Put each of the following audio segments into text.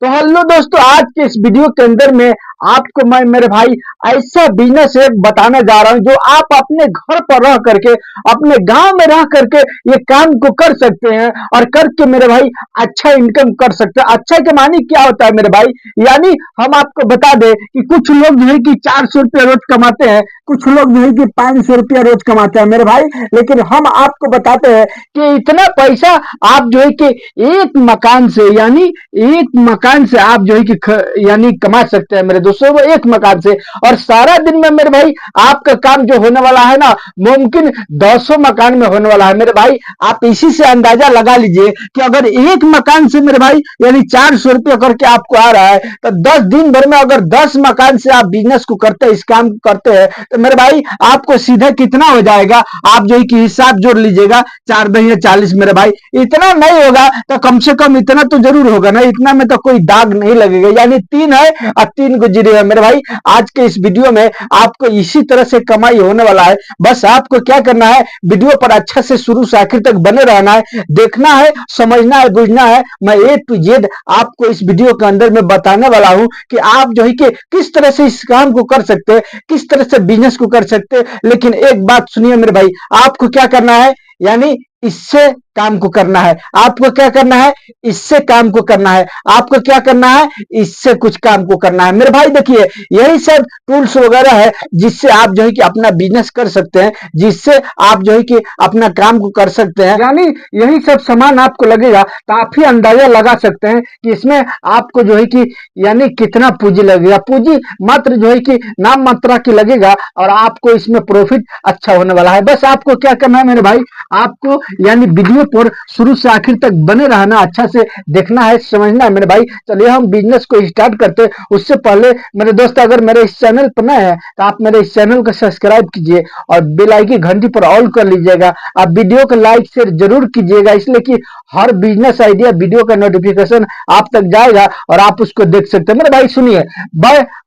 तो हेलो दोस्तों, आज के इस वीडियो के अंदर में आपको मैं मेरे भाई ऐसा बिजनेस एक बताने जा रहा हूं जो आप अपने घर पर रह करके, अपने गांव में रह करके ये काम को कर सकते हैं और करके मेरे भाई अच्छा इनकम कर सकते हैं। अच्छा के मानी क्या होता है मेरे भाई, यानी हम आपको बता दें कि कुछ लोग जो है कि 400 रुपया रोज कमाते हैं, कुछ लोग जो है कि 500 रुपया रोज कमाते हैं मेरे भाई। लेकिन हम आपको बताते हैं कि इतना पैसा आप जो है कि एक मकान से, यानी एक मकान से आप जो है कि यानी कमा सकते हैं मेरे दोस्तों, वो एक मकान से। और सारा दिन में मेरे भाई आपका काम जो होने वाला है ना, मुमकिन 200 मकान में होने वाला है मेरे भाई। आप इसी से अंदाजा लगा लीजिए कि अगर एक मकान से मेरे भाई यानी 400 रुपया करके आपको आ रहा है, तो 10 दिन भर में अगर 10 मकान से आप बिजनेस को करते हैं, इस काम को करते हैं, तो मेरे भाई आपको सीधा कितना हो जाएगा, आप जो है कि हिसाब जोड़ लीजिएगा, 4 दही 40 मेरे भाई। इतना नहीं होगा तो कम से कम इतना तो जरूर होगा ना, इतना में तो कोई दाग नहीं लगेगा। यानी 3 है और 3 गुजरी है मेरे भाई। आज के इस वीडियो में आपको इसी तरह से कमाई होने वाला है। बस आपको क्या करना है, वीडियो पर अच्छा से शुरू से आखिर तक बने रहना है, देखना है, समझना है, बुझना है। मैं A to Z आपको इस वीडियो के अंदर में बताने वाला हूं कि आप जो है कि किस तरह से इस काम को कर सकते हैं, किस तरह से बिजनेस को कर सकते हैं। लेकिन एक बात सुनिए मेरे भाई, आपको क्या करना है, यानी इससे काम को करना है। आपको क्या करना है, इससे काम को करना है। आपको क्या करना है, इससे कुछ काम को करना है मेरे भाई। देखिए, यही सब टूल्स वगैरह है जिससे आप जो है कि अपना बिजनेस कर सकते हैं, जिससे आप जो है कि अपना काम को कर सकते हैं। यानी यही सब सामान आपको लगेगा तो आप ही अंदाजा लगा सकते हैं कि इसमें आपको जो है कि यानी कितना पूंजी लगेगा। पूंजी मात्र जो है कि नाम मात्रा की लगेगा और आपको इसमें प्रॉफिट अच्छा होने वाला है। बस आपको क्या करना है मेरे भाई, आपको यानी वीडियो पर शुरू से आखिर तक बने रहना, अच्छा से देखना है, समझना है मेरे भाई। चलिए हम बिजनेस को स्टार्ट करते हैं। उससे पहले मेरे दोस्त, अगर मेरे इस चैनल पर नए हैं तो आप मेरे इस चैनल को सब्सक्राइब कीजिए और बेल आइकन घंटी पर ऑल कर लीजिएगा। आप वीडियो को लाइक शेयर जरूर कीजिएगा, इसलिए कि हर बिजनेस आइडिया वीडियो का नोटिफिकेशन आप तक जाएगा और आप उसको देख सकते हैं। मेरे भाई सुनिए,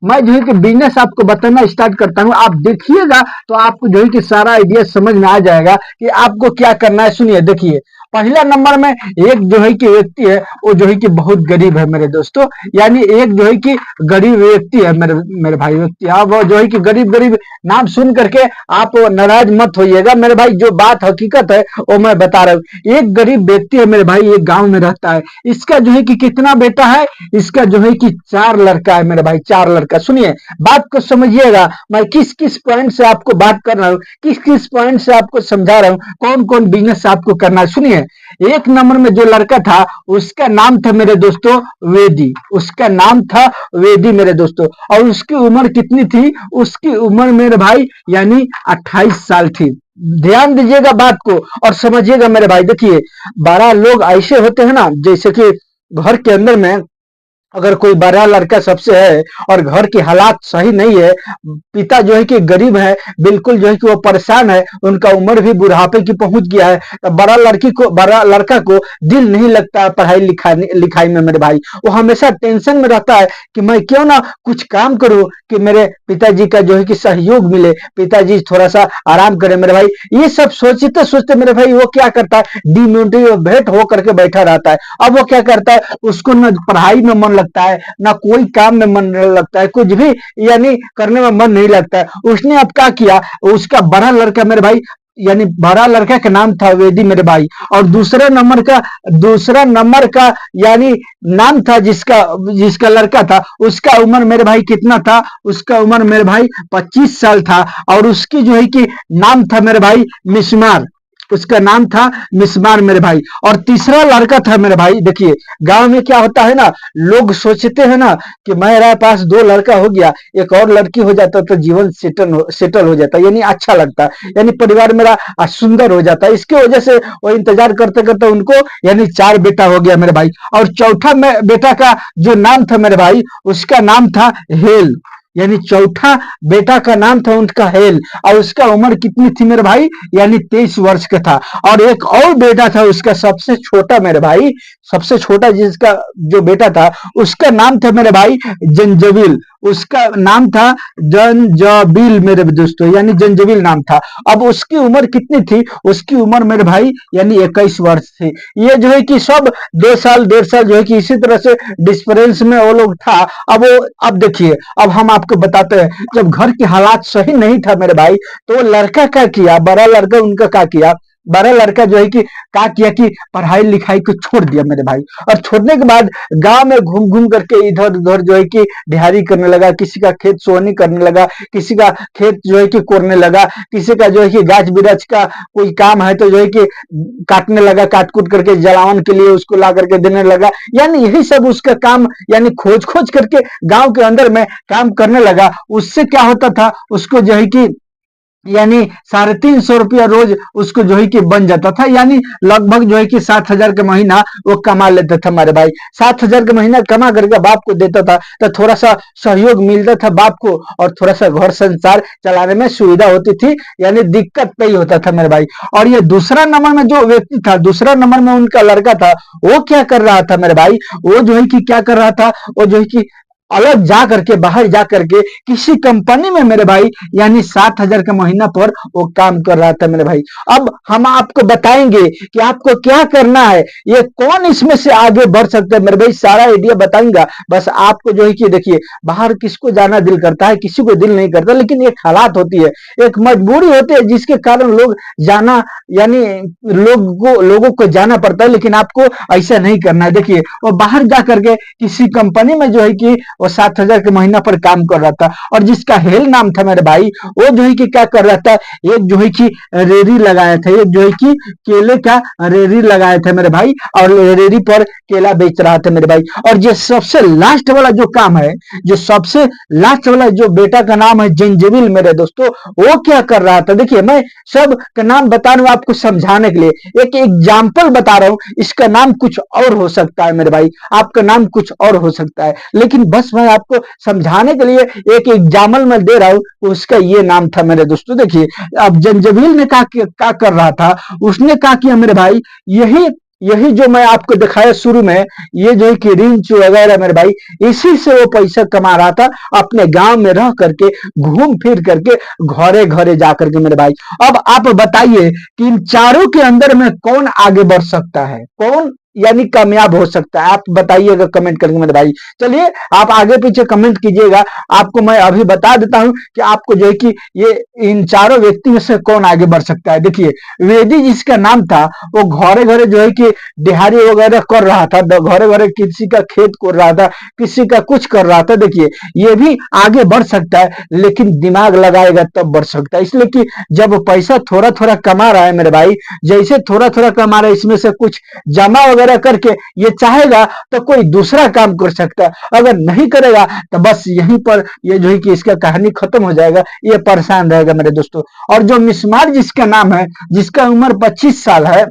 मैं जो है कि बिजनेस आपको बताना स्टार्ट करता हूं, आप देखिएगा तो आपको जो है कि सारा आइडिया समझ में आ जाएगा कि आपको क्या करना है। सुनिए, देखिए, पहला नंबर में एक जो है कि व्यक्ति है, वो जो है कि बहुत गरीब है मेरे दोस्तों। यानी एक जो है कि गरीब व्यक्ति है मेरे मेरे भाई, व्यक्ति। आप वो जो है कि गरीब गरीब नाम सुन करके आप नाराज मत होइएगा मेरे भाई, जो बात हकीकत है वो मैं बता रहा हूँ। एक गरीब व्यक्ति है मेरे भाई, एक गांव में रहता है। इसका जो है कि कितना बेटा है, इसका जो है कि 4 लड़का है मेरे भाई, 4 लड़का। सुनिए, बात को समझिएगा, मैं किस किस पॉइंट से आपको बात कर रहा हूँ, किस किस पॉइंट से आपको समझा रहा हूँ, कौन कौन बिजनेस आपको करना है। सुनिए, एक नंबर में जो लड़का था उसका नाम था मेरे दोस्तों वेदी। उसका नाम था वेदी मेरे दोस्तों। और उसकी उम्र कितनी थी, उसकी उम्र मेरे भाई यानी 28 साल थी। ध्यान दीजिएगा बात को और समझिएगा मेरे भाई। देखिए, 12 लोग ऐसे होते हैं ना, जैसे कि घर के अंदर में अगर कोई बड़ा लड़का सबसे है और घर की हालात सही नहीं है, पिता जो है कि गरीब है, बिल्कुल जो है कि वो परेशान है, उनका उम्र भी बुढ़ापे की पहुंच गया है, तो बड़ा लड़का को दिल नहीं लगता है पढ़ाई लिखाई में मेरे भाई। वो हमेशा टेंशन में रहता है कि मैं क्यों ना कुछ काम करूं कि मेरे पिताजी का जो है कि सहयोग मिले, पिताजी थोड़ा सा आराम करे मेरे भाई। ये सब सोचते सोचते मेरे भाई वो क्या करता है, डिमोटिवेट होकर के बैठा रहता है। अब वो क्या करता है, उसको न पढ़ाई में मन लगता है, ना कोई काम में मन नहीं लगता है, कुछ भी यानी करने में मन नहीं लगता है। उसने अब क्या किया, उसका बड़ा लड़का मेरे भाई, यानी बड़ा लड़का का नाम था वेदी मेरे भाई, और दूसरा नंबर का यानी नाम था जिसका जिसका लड़का था, उसका उम्र मेरे भाई कितना था, उसका उम्र मेरे भाई 25 साल था। और उसकी जो है कि नाम था मेरे भाई मिस्मार। उसका नाम था मिस्मार मेरे भाई। और तीसरा लड़का था मेरे भाई। देखिए, गांव में क्या होता है ना, लोग सोचते हैं ना कि मेरे पास 2 लड़का हो गया, एक और लड़की हो जाता तो जीवन सेटल हो जाता, यानी अच्छा लगता, यानी परिवार मेरा सुंदर हो जाता। इसकी वजह से वो इंतजार करते करते उनको यानी 4 बेटा हो गया मेरे भाई। और चौथा बेटा का जो नाम था मेरे भाई, उसका नाम था हेल। यानी चौथा बेटा का नाम था उनका हेल, और उसका उम्र कितनी थी मेरे भाई, यानी 23 वर्ष का था। और एक और बेटा था उसका सबसे छोटा मेरे भाई, सबसे छोटा जिसका जो बेटा था उसका नाम था मेरे भाई जंजबील। उसका नाम था जंजबील मेरे दोस्तों, यानी जंजबील नाम था। अब उसकी उम्र कितनी थी? उसकी उम्र मेरे भाई यानी 21 वर्ष थी। ये जो है कि सब 2 साल 1.5 साल जो है कि इसी तरह से डिफरेंस में वो लोग था। अब देखिए, अब हम आपको बताते हैं, जब घर के हालात सही नहीं था मेरे भाई, तो वो लड़का क्या किया, बड़ा लड़का उनका क्या किया, बड़ा लड़का जो है कि क्या किया कि पढ़ाई लिखाई को छोड़ दिया मेरे भाई। और छोड़ने के बाद गांव में घूम घूम करके इधर उधर जो है कि दिहाड़ी करने लगा, किसी का खेत सोहनी करने लगा, किसी का खेत जो है कि कोड़ने लगा, किसी का जो है कि गाछ बिरछ का कोई काम है तो जो है कि काटने लगा, काट कूट करके जलावन के लिए उसको ला करके देने लगा। यानी यही सब उसका काम, यानी खोज खोज करके गांव के अंदर में काम करने लगा। उससे क्या होता था, उसको जो है कि यानी 350 रुपया रोज उसको जो है कि बन जाता था, यानी लगभग जो है कि 7 हजार का महीना वो कमा लेता था मेरे भाई। 7 हजार का महीना कमा करके बाप को देता था, तो थोड़ा सा सहयोग मिलता था बाप को, और थोड़ा सा घर संसार चलाने में सुविधा होती थी, यानी दिक्कत नहीं होता था मेरे भाई। और ये दूसरा नंबर में जो व्यक्ति था, दूसरा नंबर में उनका लड़का था, वो क्या कर रहा था मेरे भाई, वो जो है कि क्या कर रहा था, वो जो है कि अलग जा करके, बाहर जा करके किसी कंपनी में मेरे भाई, यानी 7 हजार का महीना पर वो काम कर रहा था मेरे भाई। अब हम आपको बताएंगे कि आपको क्या करना है, ये कौन इसमें से आगे बढ़ सकता है मेरे भाई, सारा आइडिया बताऊंगा। बस आपको जो है कि देखिए, बाहर किसको जाना दिल करता है, किसी को दिल नहीं करता, लेकिन एक हालात होती है, एक मजबूरी होती है, जिसके कारण लोग जाना, यानी लोगों को जाना पड़ता है, लेकिन आपको ऐसा नहीं करना है। देखिए, वो बाहर जा करके किसी कंपनी में जो है कि वो 7 हजार के महीना पर काम कर रहा था, और जिसका हेल नाम था मेरे भाई, वो जो है कि क्या कर रहा था, एक जो है कि रेरी लगाया था, एक जो है कि केले का रेरी लगाया था मेरे भाई, और रेरी पर केला बेच रहा था मेरे भाई। और जो सबसे लास्ट वाला जो काम है, जो सबसे लास्ट वाला जो बेटा का नाम है जंजीबिल मेरे दोस्तों, वो क्या कर रहा था, देखिए मैं सब का नाम बता रहा हूं आपको समझाने के लिए, एक एग्जाम्पल बता रहा हूं, इसका नाम कुछ और हो सकता है मेरे भाई, आपका नाम कुछ और हो सकता है, लेकिन बस मैं आपको समझाने के लिए एक एग्जाम्पल में दे रहा हूं, उसका ये नाम था मेरे दोस्तों। देखिए, अब जंजीबिल ने क्या कर रहा था, उसने क्या किया मेरे भाई, यही यही जो मैं आपको दिखाया शुरू में, ये जो है कि रिंच वगैरह मेरे भाई, इसी से वो पैसा कमा रहा था, अपने गांव में रह करके, घूम फिर करके, घरे घरे जा करके मेरे भाई। अब आप बताइए कि इन चारों के अंदर में कौन आगे बढ़ सकता है, कौन यानी कामयाब हो सकता है, आप बताइएगा कमेंट करके मेरे भाई। चलिए, आप आगे पीछे कमेंट कीजिएगा, आपको मैं अभी बता देता हूं कि आपको जो है कि ये इन चारों व्यक्ति में से कौन आगे बढ़ सकता है। देखिए, वेदी जिसका नाम था, वो घरे घरे जो है कि दिहाड़ी वगैरह कर रहा था, घरे घरे किसी का खेत कोड़ रहा था, किसी का कुछ कर रहा था। देखिए, ये भी आगे बढ़ सकता है, लेकिन दिमाग लगाएगा तब बढ़ सकता है, इसलिए कि जब पैसा थोड़ा थोड़ा कमा रहा है मेरे भाई, जैसे थोड़ा थोड़ा कमा रहा है, इसमें से कुछ जमा वगैरह करके ये चाहेगा तो कोई दूसरा काम कर सकता है, अगर नहीं करेगा तो बस यहीं पर ये जो है कि इसका कहानी खत्म हो जाएगा, ये परेशान रहेगा मेरे दोस्तों। और जो मिसमार जिसका नाम है, जिसका उम्र 25 साल है,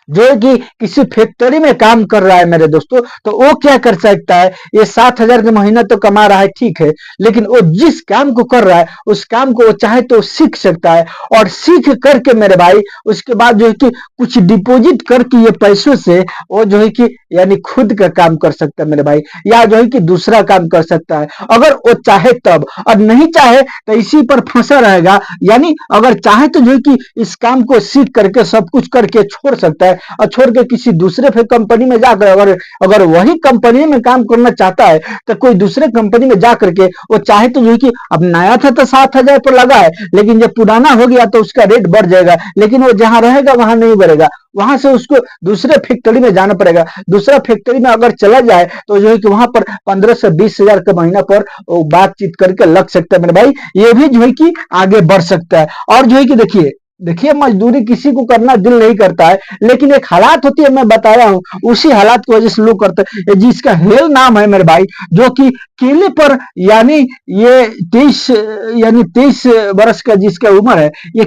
जो कि किसी फैक्ट्री में काम कर रहा है मेरे दोस्तों, तो वो क्या कर सकता है, ये 7 हजार का महीना तो कमा रहा है, ठीक है, लेकिन वो जिस काम को कर रहा है, उस काम को वो चाहे तो सीख सकता है, और सीख करके मेरे भाई उसके बाद जो है कि कुछ डिपॉजिट करके ये पैसों से वो जो है कि यानी खुद का काम कर सकता है मेरे भाई, या जो है कि दूसरा काम कर सकता है, अगर वो चाहे तब, और नहीं चाहे तो इसी पर फंसा रहेगा। यानी अगर चाहे तो जो है कि इस काम को सीख करके सब कुछ करके छोड़ सकता है, और छोड़ के किसी दूसरे कंपनी में जाकर, अगर अगर वही कंपनी में काम करना चाहता है, तो कोई दूसरे कंपनी में जाकर के वो चाहे तो जो है कि अब नया था तो 7 हजार पर लगा है, लेकिन जब पुराना हो गया तो उसका रेट बढ़ जाएगा, लेकिन वो जहां रहेगा वहां नहीं बढ़ेगा, वहां से उसको दूसरे फैक्ट्री में जाना पड़ेगा। दूसरा फैक्ट्री में अगर चला जाए तो जो है कि वहां पर 15 से 20 हजार का महीना पर वो बातचीत करके लग सकता है मेरे भाई, ये भी जो है कि आगे बढ़ सकता है। और जो है कि देखिए, मजदूरी किसी को करना दिल नहीं करता है, लेकिन एक हालात होती है, मैं बता रहा हूं, उसी हालात की वजह से लोग करते हैं। जिसका हेल नाम है मेरे भाई, जो कि केले पर, यानी ये 23 बरस का जिसका उम्र है, ये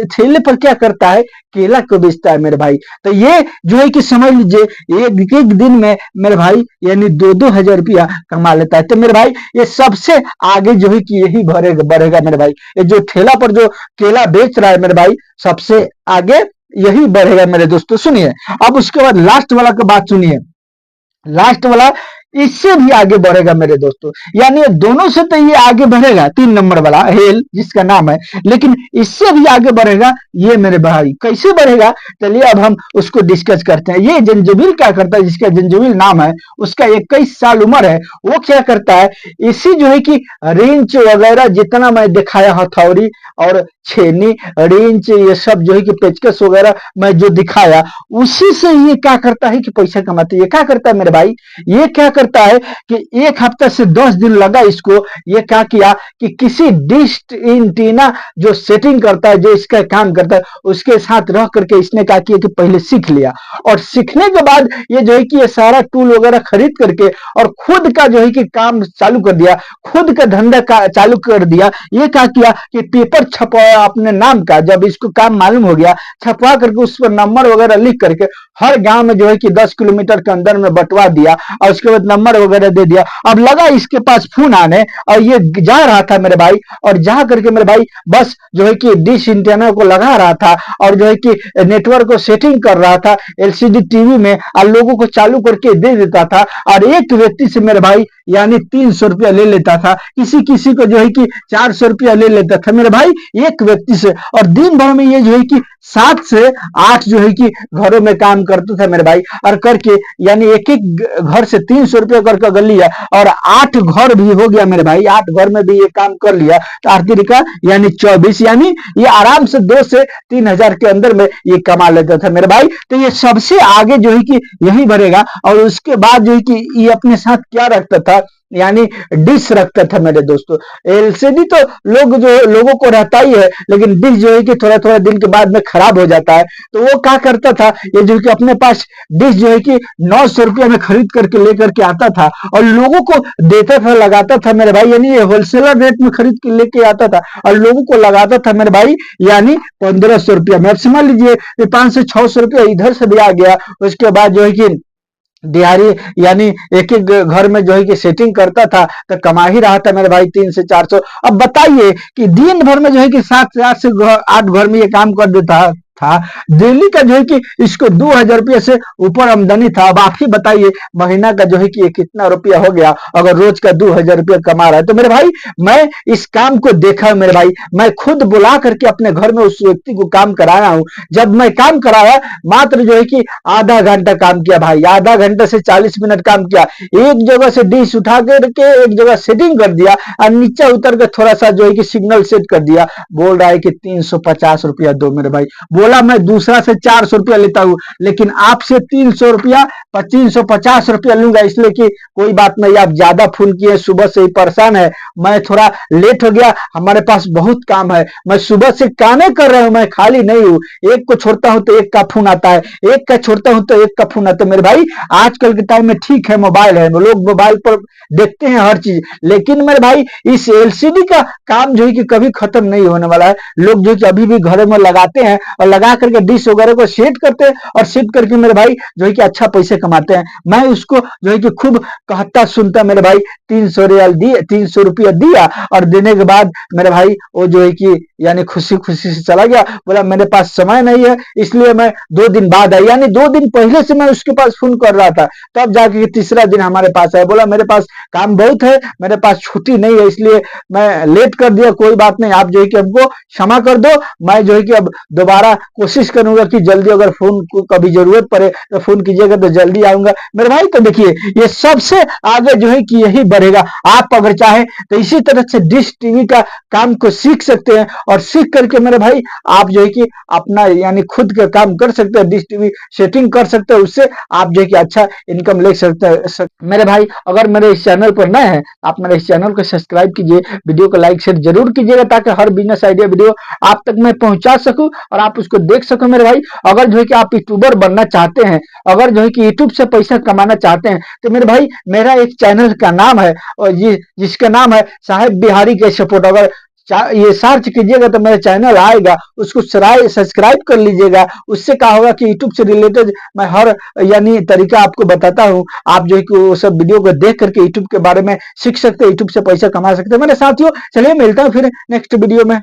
ठेले पर क्या करता है, केला को बेचता है मेरे भाई। तो ये जो है कि समझ लीजिए, एक एक दिन में मेरे भाई यानी 2-2 हजार रुपया कमा लेता है। तो मेरे भाई, ये सबसे आगे जो है कि यही बढ़ेगा मेरे भाई, ये जो ठेला पर जो केला बेच रहा है मेरे भाई, सबसे आगे यही बढ़ेगा मेरे दोस्तों। सुनिए, अब उसके बाद लास्ट वाला का बात सुनिए, लास्ट वाला इससे भी आगे बढ़ेगा मेरे दोस्तों। यानी दोनों से तो ये आगे बढ़ेगा, 3 नंबर वाला हेल जिसका नाम है, लेकिन इससे भी आगे बढ़ेगा ये मेरे भाई। कैसे बढ़ेगा, चलिए अब हम उसको डिस्कस करते हैं। ये जंजबील क्या करता है, जिसका जंजबील नाम है, उसका 21 साल उम्र है। वो क्या करता है, इसी जो है कि रेंच वगैरह जितना मैं दिखाया हथौड़ी और छेनी रेंच ये सब जो है कि पेचकस वगैरह मैं जो दिखाया, उसी से ये क्या करता है कि पैसा कमाते। ये क्या करता है मेरे भाई, ये क्या करता है कि 1 हफ्ता से 10 दिन लगा इसको। ये क्या किया कि किसी डिश एंटीना जो सेटिंग करता है, जो इसका काम करता है, उसके साथ रह करके इसने क्या किया कि पहले सीख लिया, और सीखने के बाद ये जो है कि ये सारा टूल वगैरह खरीद करके और खुद का जो है कि काम चालू कर दिया, खुद का धंधा चालू कर दिया। ये क्या किया कि पेपर छपवाया अपने नाम का, जब इसको काम मालूम हो गया, छपवा करके उस पर नंबर वगैरह लिख करके हर गांव में जो है कि 10 किलोमीटर के अंदर में बंटवा दिया, और उसके बाद नंबर वगैरह दे दिया। अब लगा इसके पास फोन आने, और ये जा रहा था मेरे भाई, और जा करके मेरे भाई बस जो है कि डिश एंटीना को लगा रहा था, और जो है कि नेटवर्क को सेटिंग कर रहा था एलसीडी टीवी में, और लोगों को चालू करके दे देता था। और एक व्यक्ति से मेरे भाई यानी 300 रुपया ले लेता था, किसी किसी को जो है कि 400 रुपया ले लेता था मेरे भाई एक व्यक्ति से। और दिन भर में ये जो है कि 7 से 8 जो है कि घरों में काम करता था मेरे भाई, और करके यानी एक एक घर से 300 रुपया करके कर लिया, और 8 घर भी हो गया मेरे भाई। 8 घर में भी ये काम कर लिया, तो आखिर का यानी 24, यानी ये आराम से 2 से 3 हजार के अंदर में ये कमा लेता था मेरे भाई। तो ये सबसे आगे जो है कि यही बढ़ेगा। और उसके बाद जो है कि ये अपने साथ क्या रखता था, यानी डिश रखता था मेरे दोस्तों। एलसीडी तो लोगों को रहता ही है, लेकिन डिश जो है कि थोड़ा थोड़ा दिन के बाद में खराब हो जाता है। तो वो क्या करता था, ये जो कि अपने पास डिश जो है कि 900 रुपया में खरीद करके लेकर के आता था, और लोगों को देता था, लगाता था मेरे भाई। यानी ये होलसेलर रेट में खरीद के लेके आता था, और लोगों को लगाता था मेरे भाई, यानी 1500 रुपया में। अब समझ लीजिए 500 600 रुपया इधर से भी आ गया। उसके बाद जो है कि दिहाड़ी यानी एक एक घर में जो है कि सेटिंग करता था, तो कमा ही रहा था मेरे भाई 300 से 400। अब बताइए कि दिन भर में जो है कि 7 से 8 घर में ये काम कर देता था। दिल्ली का जो है कि इसको 2000 रुपये से ऊपर आमदनी था। अब आप ही बताइए महीना का जो है कि ये कितना रुपया हो गया, अगर रोज का 2000 रुपया कमा रहा है। तो मेरे भाई मैं इस काम को देखा मेरे भाई, मैं खुद बुला करके अपने घर में उस व्यक्ति को काम कराया हूं। जब मैं काम कराया, मात्र जो है कि आधा घंटा काम किया भाई, आधा घंटा से 40 मिनट काम किया। एक जगह से डिश उठा करके एक जगह सेटिंग कर दिया, और नीचे उतर के थोड़ा सा जो है कि सिग्नल सेट कर दिया। बोल रहा है कि 350 रुपया दो मेरे भाई। बोला मैं दूसरा से 400 रुपया लेता हूं, लेकिन आपसे 300 रुपया 350 रुपया लूंगा, इसलिए कि कोई बात नहीं, आप ज्यादा फोन किए, सुबह से ही परेशान है, मैं थोड़ा लेट हो गया, हमारे पास बहुत काम है, मैं सुबह से कामे कर रहा हूं, मैं खाली नहीं हूं। एक को छोड़ता हूं तो एक का फोन आता है, एक का छोड़ता हूं तो एक का फोन आता है। मेरे भाई आजकल के टाइम में ठीक है, मोबाइल है, लोग मोबाइल पर देखते हैं हर चीज, लेकिन मेरे भाई इस एलसीडी का काम जो है कि कभी खत्म नहीं होने वाला है। लोग जो है कि अभी भी घरों में लगाते हैं, और लगा करके डिश वगैरह को सेट करते हैं, और सेट करके मेरे भाई जो है कि अच्छा पैसे कमाते हैं। मैं उसको जो है कि खूब कहता सुनता मेरे भाई 300 रियाल दिए, 300 रुपया दिया, और देने के बाद मेरे भाई वो जो है कि यानी खुशी खुशी से चला गया। बोला मेरे पास समय नहीं है, इसलिए मैं 2 दिन बाद आई। यानी 2 दिन पहले से मैं उसके पास फोन कर रहा था, तब जाके तीसरा दिन हमारे पास आया। बोला मेरे पास काम बहुत है, मेरे पास छुट्टी नहीं है, इसलिए मैं लेट कर दिया। कोई बात नहीं, आप जो है कि हमको क्षमा कर दो, मैं जो है कि अब दोबारा कोशिश करूंगा कि जल्दी, अगर फोन को कभी जरूरत पड़े तो फोन कीजिएगा, तो जल्दी आऊंगा मेरे भाई। तो देखिए ये सबसे आगे जो है कि यही बढ़ेगा। आप अगर चाहें तो इसी तरह से डिश टीवी का काम को सीख सकते हैं, और सीख करके मेरे भाई आप जो है कि अपना यानी खुद का काम कर सकते हैं, डिश टीवी सेटिंग कर सकते हैं, उससे आप जो है कि अच्छा इनकम ले सकते हैं मेरे भाई। अगर मेरे इस चैनल पर नए हैं, आप मेरे इस चैनल को सब्सक्राइब कीजिए, वीडियो को लाइक शेयर जरूर कीजिएगा, ताकि हर बिजनेस आइडिया वीडियो आप तक मैं पहुंचा सकूं और आप उसको देख सको मेरे भाई। अगर जो है कि आप यूट्यूबर बनना चाहते हैं, अगर जो है कि यूट्यूब से पैसा कमाना चाहते हैं, तो मेरे भाई मेरा एक चैनल का नाम है, और जिसका नाम है साहिब बिहारी के सपोर्ट। अगर ये सर्च कीजिएगा तो मेरा चैनल आएगा, उसको सब्सक्राइब कर लीजिएगा। उससे क्या होगा कि यूट्यूब से रिलेटेड मैं हर यानी तरीका आपको बताता हूं। आप जो है कि वो सब वीडियो को देख करके यूट्यूब के बारे में सीख सकते हैं, यूट्यूब से पैसा कमा सकते हैं मेरे साथियों। चलिए मिलता हूं फिर नेक्स्ट वीडियो में।